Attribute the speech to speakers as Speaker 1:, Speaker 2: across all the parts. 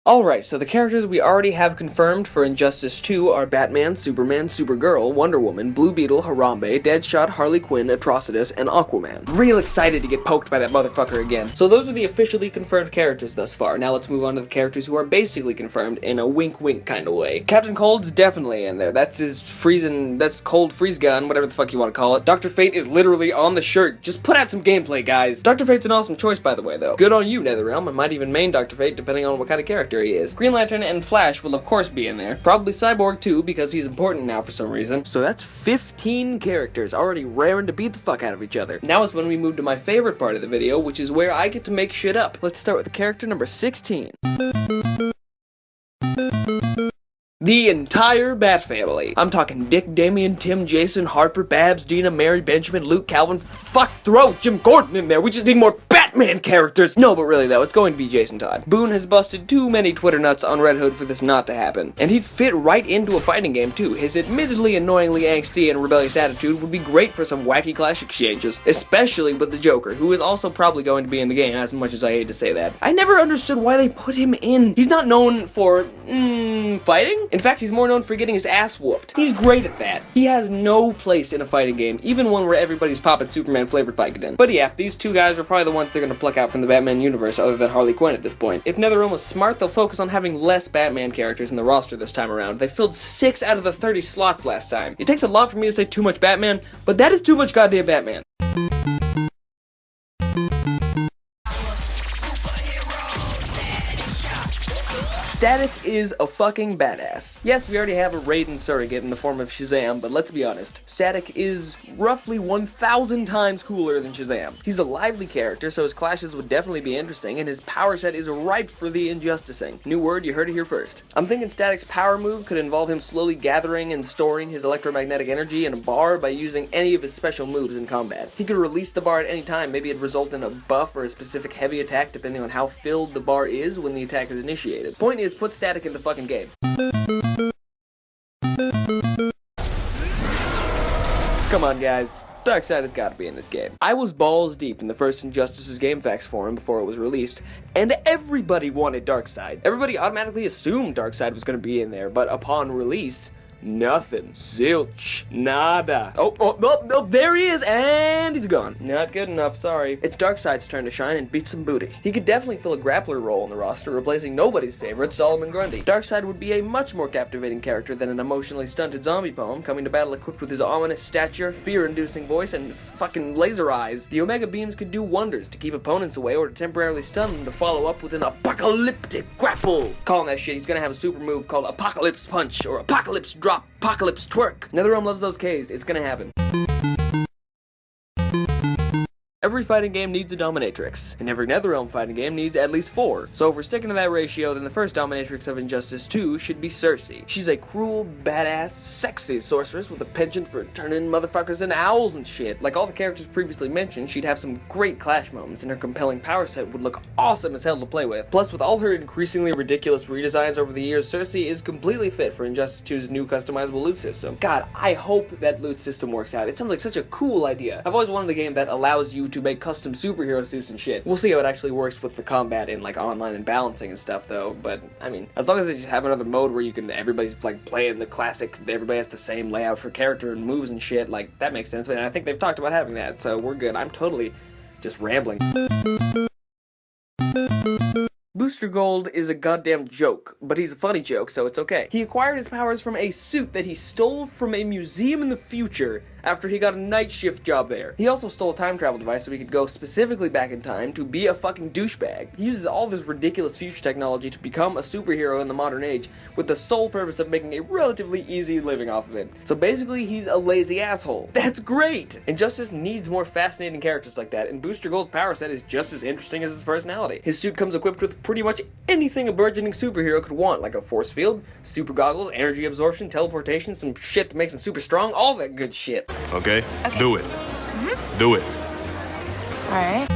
Speaker 1: Alright, so the characters we already have confirmed for Injustice 2 are Batman, Superman, Supergirl, Wonder Woman, Blue Beetle, Harambe, Deadshot, Harley Quinn, Atrocitus, and Aquaman. Real excited to get poked by that motherfucker again. So those are the officially confirmed characters thus far. Now let's move on to the characters who are basically confirmed in a wink-wink kind of way. Captain Cold's definitely in there. That's his that's Cold Freeze Gun, whatever the fuck you want to call it. Dr. Fate is literally on the shirt. Just put out some gameplay, guys. Dr. Fate's an awesome choice, by the way, though. Good on you, NetherRealm. I might even main Dr. Fate, depending on what kind of character he is. Green Lantern and Flash will of course be in there. Probably Cyborg too, because he's important now for some reason. So that's 15 characters already raring to beat the fuck out of each other. Now is when we move to my favorite part of the video, which is where I get to make shit up. Let's start with character number 16. The entire Bat family. I'm talking Dick, Damian, Tim, Jason, Harper, Babs, Dina, Mary, Benjamin, Luke, Calvin. Fuck, throw Jim Gordon in there. We just need more Batman characters. No, but really though, it's going to be Jason Todd. Boone has busted too many Twitter nuts on Red Hood for this not to happen. And he'd fit right into a fighting game too. His admittedly annoyingly angsty and rebellious attitude would be great for some wacky clash exchanges, especially with the Joker, who is also probably going to be in the game, as much as I hate to say that. I never understood why they put him in. He's not known for, fighting? In fact, he's more known for getting his ass whooped. He's great at that. He has no place in a fighting game, even one where everybody's popping Superman flavored Vicodin. But yeah, these two guys are probably the ones they're gonna pluck out from the Batman universe other than Harley Quinn at this point. If NetherRealm was smart, they'll focus on having less Batman characters in the roster this time around. They filled 6 out of the 30 slots last time. It takes a lot for me to say too much Batman, but that is too much goddamn Batman. Static is a fucking badass. Yes, we already have a Raiden surrogate in the form of Shazam, but let's be honest, Static is roughly 1,000 times cooler than Shazam. He's a lively character, so his clashes would definitely be interesting, and his power set is ripe for the injusticing. New word, you heard it here first. I'm thinking Static's power move could involve him slowly gathering and storing his electromagnetic energy in a bar by using any of his special moves in combat. He could release the bar at any time, maybe it'd result in a buff or a specific heavy attack depending on how filled the bar is when the attack is initiated. Point is, put Static in the fucking game. Come on, guys. Darkseid has got to be in this game. I was balls deep in the first Injustice's GameFAQs forum before it was released, and everybody wanted Darkseid. Everybody automatically assumed Darkseid was going to be in there, but upon release, nothing. Zilch. Nada. Oh, there he is, and he's gone. Not good enough, sorry. It's Darkseid's turn to shine and beat some booty. He could definitely fill a grappler role in the roster, replacing nobody's favorite, Solomon Grundy. Darkseid would be a much more captivating character than an emotionally stunted zombie poem, coming to battle equipped with his ominous stature, fear-inducing voice, and fucking laser eyes. The Omega Beams could do wonders to keep opponents away or to temporarily stun them to follow up with an apocalyptic grapple. Calling that shit, he's gonna have a super move called Apocalypse Punch, or Apocalypse Drop. Apocalypse Twerk. NetherRealm loves those Ks. It's gonna happen. Every fighting game needs a dominatrix, and every NetherRealm fighting game needs at least 4. So if we're sticking to that ratio, then the first dominatrix of Injustice 2 should be Cersei. She's a cruel, badass, sexy sorceress with a penchant for turning motherfuckers into owls and shit. Like all the characters previously mentioned, she'd have some great clash moments, and her compelling power set would look awesome as hell to play with. Plus, with all her increasingly ridiculous redesigns over the years, Cersei is completely fit for Injustice 2's new customizable loot system. God, I hope that loot system works out. It sounds like such a cool idea. I've always wanted a game that allows you to make custom superhero suits and shit. We'll see how it actually works with the combat in like online and balancing and stuff though, but I mean, as long as they just have another mode where you can, everybody's like playing the classic, everybody has the same layout for character and moves and shit, like that makes sense, but I think they've talked about having that, so we're good. I'm totally just rambling. Booster Gold is a goddamn joke, but he's a funny joke, so it's okay. He acquired his powers from a suit that he stole from a museum in the future after he got a night shift job there. He also stole a time travel device so he could go specifically back in time to be a fucking douchebag. He uses all this ridiculous future technology to become a superhero in the modern age with the sole purpose of making a relatively easy living off of it. So basically, he's a lazy asshole. That's great! Injustice needs more fascinating characters like that, and Booster Gold's power set is just as interesting as his personality. His suit comes equipped with pretty much anything a burgeoning superhero could want, like a force field, super goggles, energy absorption, teleportation, some shit that makes him super strong, all that good shit.
Speaker 2: Okay? Do it. Do it.
Speaker 3: Alright.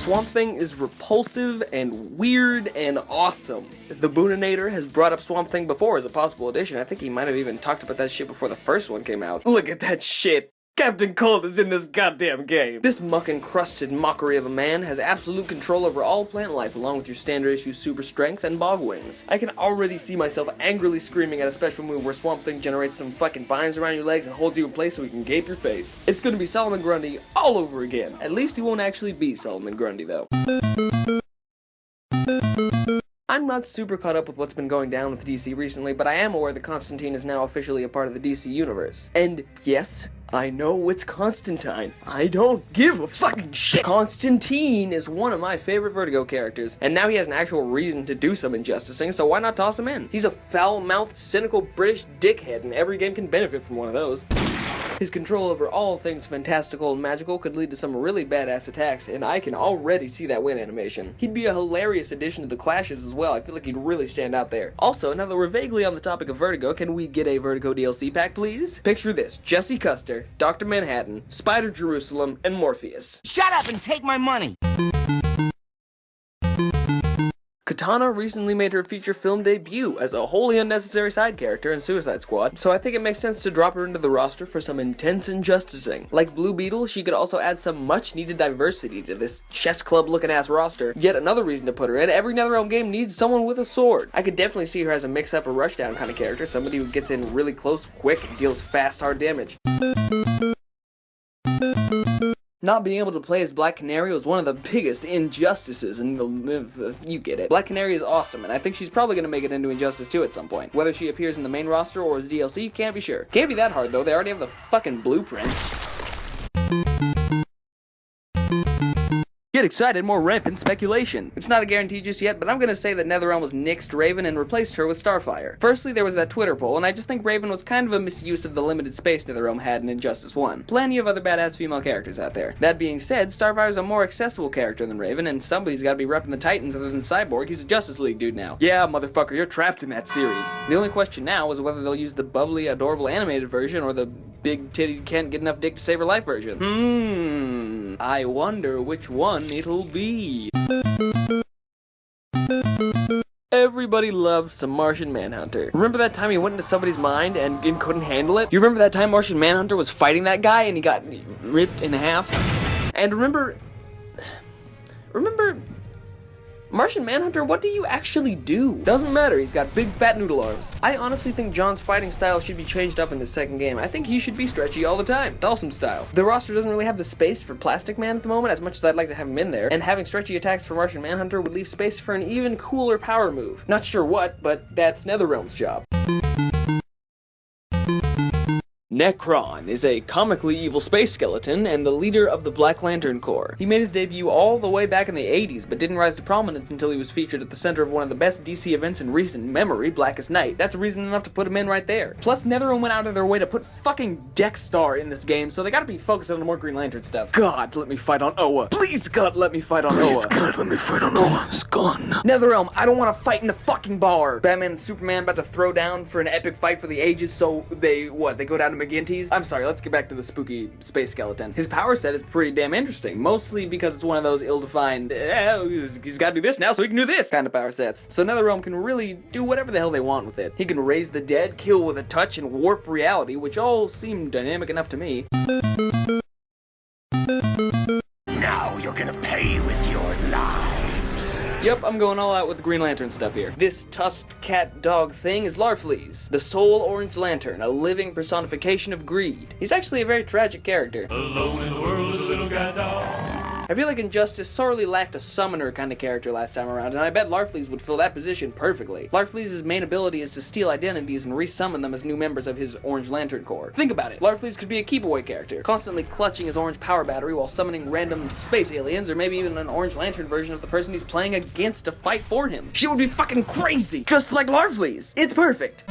Speaker 1: Swamp Thing is repulsive and weird and awesome. The Booninator has brought up Swamp Thing before as a possible addition. I think he might have even talked about that shit before the first one came out. Look at that shit. Captain Cold is in this goddamn game. This muck-encrusted mockery of a man has absolute control over all plant life, along with your standard issue super strength and bog wings. I can already see myself angrily screaming at a special move where Swamp Thing generates some fucking vines around your legs and holds you in place so he can gape your face. It's gonna be Solomon Grundy all over again. At least he won't actually be Solomon Grundy though. I'm not super caught up with what's been going down with DC recently, but I am aware that Constantine is now officially a part of the DC universe. And yes, I know it's Constantine. I don't give a fucking shit. Constantine is one of my favorite Vertigo characters, and now he has an actual reason to do some injusticing, so why not toss him in? He's a foul-mouthed, cynical British dickhead, and every game can benefit from one of those. His control over all things fantastical and magical could lead to some really badass attacks, and I can already see that win animation. He'd be a hilarious addition to the clashes as well. I feel like he'd really stand out there. Also, now that we're vaguely on the topic of Vertigo, can we get a Vertigo DLC pack, please? Picture this: Jesse Custer, Dr. Manhattan, Spider Jerusalem, and Morpheus.
Speaker 4: Shut up and take my money!
Speaker 1: Katana recently made her feature film debut as a wholly unnecessary side character in Suicide Squad, so I think it makes sense to drop her into the roster for some intense injusticing. Like Blue Beetle, she could also add some much needed diversity to this chess club looking ass roster. Yet another reason to put her in: every NetherRealm game needs someone with a sword. I could definitely see her as a mix-up or rushdown kind of character, somebody who gets in really close, quick, and deals fast, hard damage. Not being able to play as Black Canary was one of the biggest injustices in the you get it. Black Canary is awesome, and I think she's probably gonna make it into Injustice 2 at some point. Whether she appears in the main roster or as DLC, can't be sure. Can't be that hard though, they already have the fucking blueprint. Get excited, more rampant speculation. It's not a guarantee just yet, but I'm gonna say that NetherRealm was nixed Raven and replaced her with Starfire. Firstly, there was that Twitter poll, and I just think Raven was kind of a misuse of the limited space NetherRealm had in Injustice 1. Plenty of other badass female characters out there. That being said, Starfire's a more accessible character than Raven, and somebody's gotta be repping the Titans other than Cyborg. He's a Justice League dude now. Yeah, motherfucker, you're trapped in that series. The only question now is whether they'll use the bubbly, adorable animated version or the big titty can't get enough dick to save her life version. I wonder which one it'll be. Everybody loves some Martian Manhunter. Remember that time he went into somebody's mind and couldn't handle it? You remember that time Martian Manhunter was fighting that guy and he got ripped in half? And remember Martian Manhunter, what do you actually do? Doesn't matter, he's got big fat noodle arms. I honestly think John's fighting style should be changed up in the second game. I think he should be stretchy all the time, Dawson style. The roster doesn't really have the space for Plastic Man at the moment, as much as I'd like to have him in there, and having stretchy attacks for Martian Manhunter would leave space for an even cooler power move. Not sure what, but that's NetherRealm's job. Nekron is a comically evil space skeleton and the leader of the Black Lantern Corps. He made his debut all the way back in the 80s, but didn't rise to prominence until he was featured at the center of one of the best DC events in recent memory, Blackest Night. That's reason enough to put him in right there. Plus, NetherRealm went out of their way to put fucking Dexstar in this game, so they gotta be focused on the more Green Lantern stuff. God, let me fight on Oa. Please, God, let me fight on Oa. Please, God, let me fight on Oa. It's gone. NetherRealm, I don't want to fight in a fucking bar. Batman and Superman about to throw down for an epic fight for the ages, so they go down to McGinty's? I'm sorry, let's get back to the spooky space skeleton. His power set is pretty damn interesting, mostly because it's one of those ill-defined, he's gotta do this now so he can do this kind of power sets. So NetherRealm can really do whatever the hell they want with it. He can raise the dead, kill with a touch, and warp reality, which all seem dynamic enough to me.
Speaker 4: Now you're gonna pay with your lives.
Speaker 1: Yep, I'm going all out with the Green Lantern stuff here. This tusked cat dog thing is Larfleeze, the sole Orange Lantern, a living personification of greed. He's actually a very tragic character.
Speaker 2: Alone in the world is a little cat dog.
Speaker 1: I feel like Injustice sorely lacked a summoner kind of character last time around, and I bet Larfleeze would fill that position perfectly. Larfleeze's main ability is to steal identities and resummon them as new members of his Orange Lantern Corps. Think about it, Larfleeze could be a keep-away character, constantly clutching his orange power battery while summoning random space aliens, or maybe even an Orange Lantern version of the person he's playing against to fight for him. She would be fucking crazy, just like Larfleeze. It's perfect.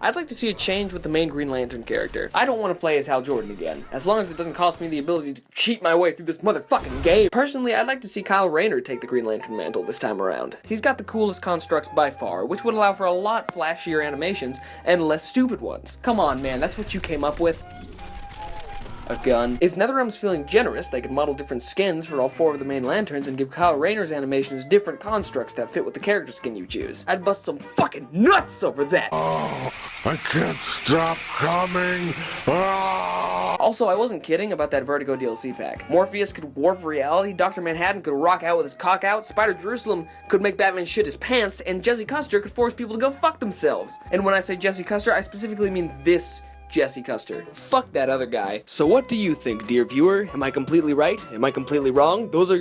Speaker 1: I'd like to see a change with the main Green Lantern character. I don't want to play as Hal Jordan again, as long as it doesn't cost me the ability to cheat my way through this motherfucking game. Personally, I'd like to see Kyle Rayner take the Green Lantern mantle this time around. He's got the coolest constructs by far, which would allow for a lot flashier animations and less stupid ones. Come on, man, that's what you came up with? a gun. If NetherRealm's feeling generous, they could model different skins for all 4 of the main lanterns and give Kyle Rayner's animations different constructs that fit with the character skin you choose. I'd bust some fucking nuts over that!
Speaker 5: Oh, I can't stop coming! Ah!
Speaker 1: Also, I wasn't kidding about that Vertigo DLC pack. Morpheus could warp reality, Dr. Manhattan could rock out with his cock out, Spider Jerusalem could make Batman shit his pants, and Jesse Custer could force people to go fuck themselves. And when I say Jesse Custer, I specifically mean this Jesse Custer. Fuck that other guy. So what do you think, dear viewer? Am I completely right? Am I completely wrong? Those are